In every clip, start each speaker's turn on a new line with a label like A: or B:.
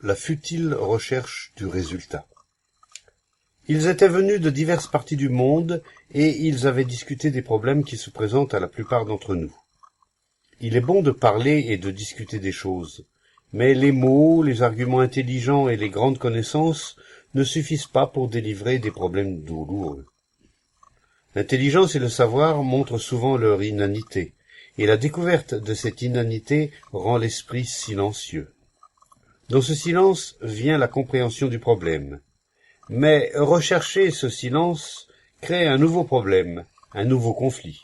A: la futile recherche du résultat. Ils étaient venus de diverses parties du monde et ils avaient discuté des problèmes qui se présentent à la plupart d'entre nous. Il est bon de parler et de discuter des choses, mais les mots, les arguments intelligents et les grandes connaissances ne suffisent pas pour délivrer des problèmes douloureux. L'intelligence et le savoir montrent souvent leur inanité, et la découverte de cette inanité rend l'esprit silencieux. Dans ce silence vient la compréhension du problème. Mais rechercher ce silence crée un nouveau problème, un nouveau conflit.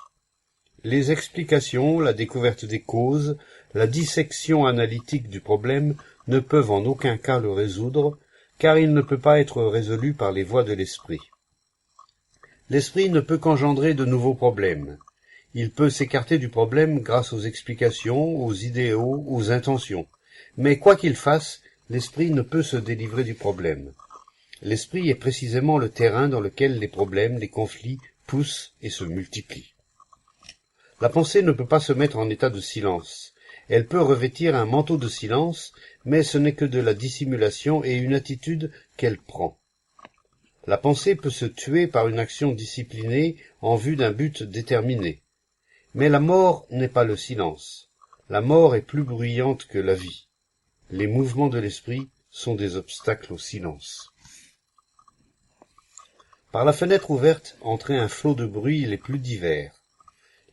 A: Les explications, la découverte des causes, la dissection analytique du problème ne peuvent en aucun cas le résoudre, car il ne peut pas être résolu par les voies de l'esprit. L'esprit ne peut qu'engendrer de nouveaux problèmes. Il peut s'écarter du problème grâce aux explications, aux idéaux, aux intentions. Mais quoi qu'il fasse, l'esprit ne peut se délivrer du problème. L'esprit est précisément le terrain dans lequel les problèmes, les conflits poussent et se multiplient. La pensée ne peut pas se mettre en état de silence. Elle peut revêtir un manteau de silence, mais ce n'est que de la dissimulation et une attitude qu'elle prend. La pensée peut se tuer par une action disciplinée en vue d'un but déterminé. Mais la mort n'est pas le silence. La mort est plus bruyante que la vie. Les mouvements de l'esprit sont des obstacles au silence. Par la fenêtre ouverte entrait un flot de bruits les plus divers.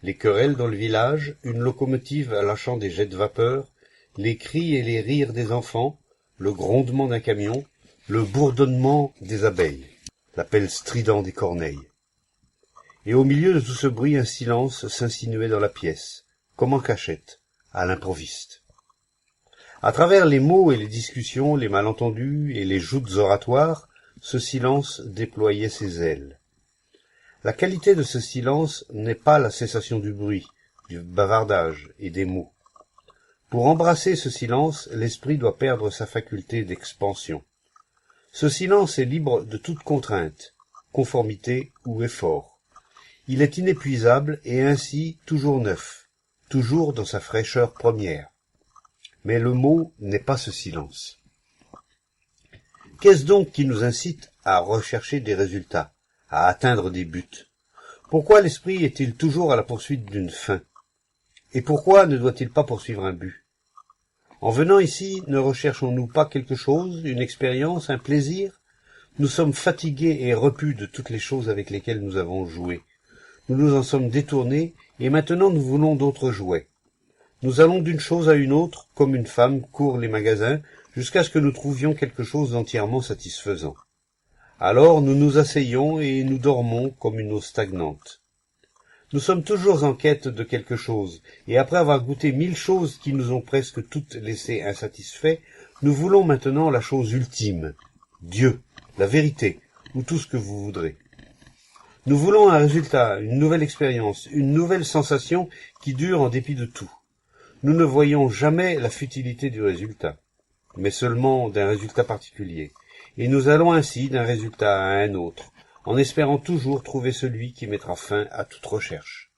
A: Les querelles dans le village, une locomotive lâchant des jets de vapeur, les cris et les rires des enfants, le grondement d'un camion, le bourdonnement des abeilles, l'appel strident des corneilles. Et au milieu de tout ce bruit, un silence s'insinuait dans la pièce, comme en cachette, à l'improviste. À travers les mots et les discussions, les malentendus et les joutes oratoires, ce silence déployait ses ailes. La qualité de ce silence n'est pas la cessation du bruit, du bavardage et des mots. Pour embrasser ce silence, l'esprit doit perdre sa faculté d'expansion. Ce silence est libre de toute contrainte, conformité ou effort. Il est inépuisable et ainsi toujours neuf, toujours dans sa fraîcheur première. Mais le mot n'est pas ce silence. Qu'est-ce donc qui nous incite à rechercher des résultats, à atteindre des buts? Pourquoi l'esprit est-il toujours à la poursuite d'une fin? Et pourquoi ne doit-il pas poursuivre un but? En venant ici, ne recherchons-nous pas quelque chose, une expérience, un plaisir? Nous sommes fatigués et repus de toutes les choses avec lesquelles nous avons joué. Nous nous en sommes détournés, et maintenant nous voulons d'autres jouets. Nous allons d'une chose à une autre, comme une femme court les magasins, jusqu'à ce que nous trouvions quelque chose d'entièrement satisfaisant. Alors nous nous asseyons et nous dormons comme une eau stagnante. Nous sommes toujours en quête de quelque chose, et après avoir goûté 1000 choses qui nous ont presque toutes laissés insatisfaits, nous voulons maintenant la chose ultime, Dieu, la vérité, ou tout ce que vous voudrez. Nous voulons un résultat, une nouvelle expérience, une nouvelle sensation qui dure en dépit de tout. Nous ne voyons jamais la futilité du résultat, mais seulement d'un résultat particulier, et nous allons ainsi d'un résultat à un autre, en espérant toujours trouver celui qui mettra fin à toute recherche.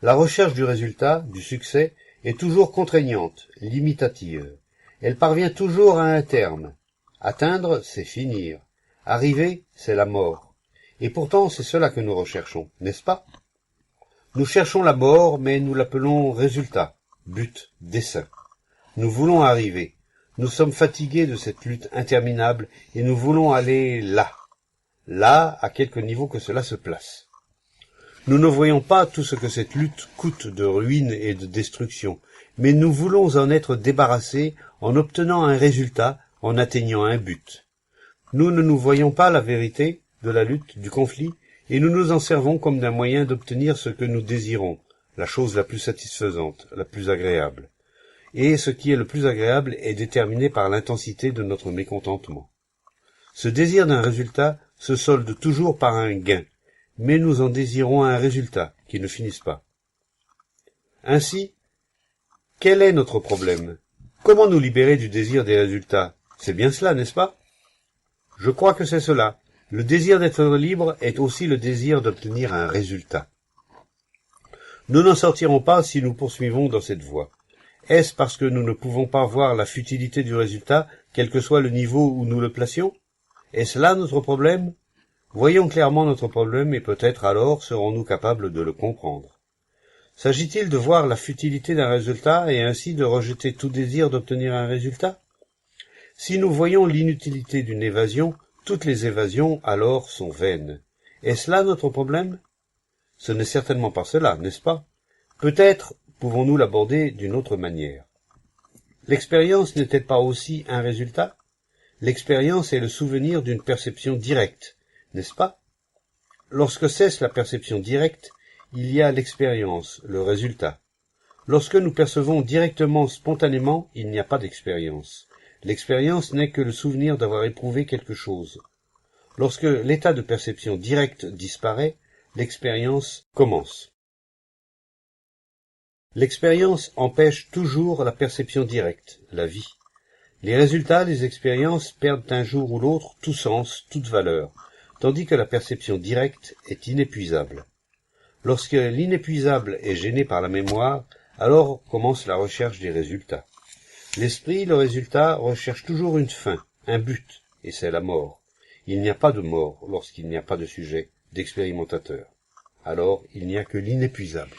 A: La recherche du résultat, du succès, est toujours contraignante, limitative. Elle parvient toujours à un terme. Atteindre, c'est finir. Arriver, c'est la mort. Et pourtant, c'est cela que nous recherchons, n'est-ce pas? Nous cherchons la mort, mais nous l'appelons résultat, but, dessein. Nous voulons arriver. Nous sommes fatigués de cette lutte interminable et nous voulons aller là, à quelque niveau que cela se place. Nous ne voyons pas tout ce que cette lutte coûte de ruines et de destruction, mais nous voulons en être débarrassés en obtenant un résultat, en atteignant un but. Nous ne nous voyons pas la vérité de la lutte, du conflit, et nous nous en servons comme d'un moyen d'obtenir ce que nous désirons, la chose la plus satisfaisante, la plus agréable. Et ce qui est le plus agréable est déterminé par l'intensité de notre mécontentement. Ce désir d'un résultat se solde toujours par un gain, mais nous en désirons un résultat qui ne finisse pas. Ainsi, quel est notre problème? Comment nous libérer du désir des résultats? C'est bien cela, n'est-ce pas? Je crois que c'est cela. Le désir d'être libre est aussi le désir d'obtenir un résultat. Nous n'en sortirons pas si nous poursuivons dans cette voie. Est-ce parce que nous ne pouvons pas voir la futilité du résultat, quel que soit le niveau où nous le placions? Est-ce là notre problème? Voyons clairement notre problème et peut-être alors serons-nous capables de le comprendre. S'agit-il de voir la futilité d'un résultat et ainsi de rejeter tout désir d'obtenir un résultat? Si nous voyons l'inutilité d'une évasion, toutes les évasions alors sont vaines. Est-ce là notre problème? Ce n'est certainement pas cela, n'est-ce pas? Peut-être pouvons-nous l'aborder d'une autre manière. L'expérience n'est-elle pas aussi un résultat? L'expérience est le souvenir d'une perception directe, n'est-ce pas? Lorsque cesse la perception directe, il y a l'expérience, le résultat. Lorsque nous percevons directement, spontanément, il n'y a pas d'expérience. L'expérience n'est que le souvenir d'avoir éprouvé quelque chose. Lorsque l'état de perception directe disparaît, l'expérience commence. L'expérience empêche toujours la perception directe, la vie. Les résultats, les expériences perdent un jour ou l'autre tout sens, toute valeur, tandis que la perception directe est inépuisable. Lorsque l'inépuisable est gêné par la mémoire, alors commence la recherche des résultats. L'esprit, le résultat, recherche toujours une fin, un but, et c'est la mort. Il n'y a pas de mort lorsqu'il n'y a pas de sujet, d'expérimentateur. Alors il n'y a que l'inépuisable.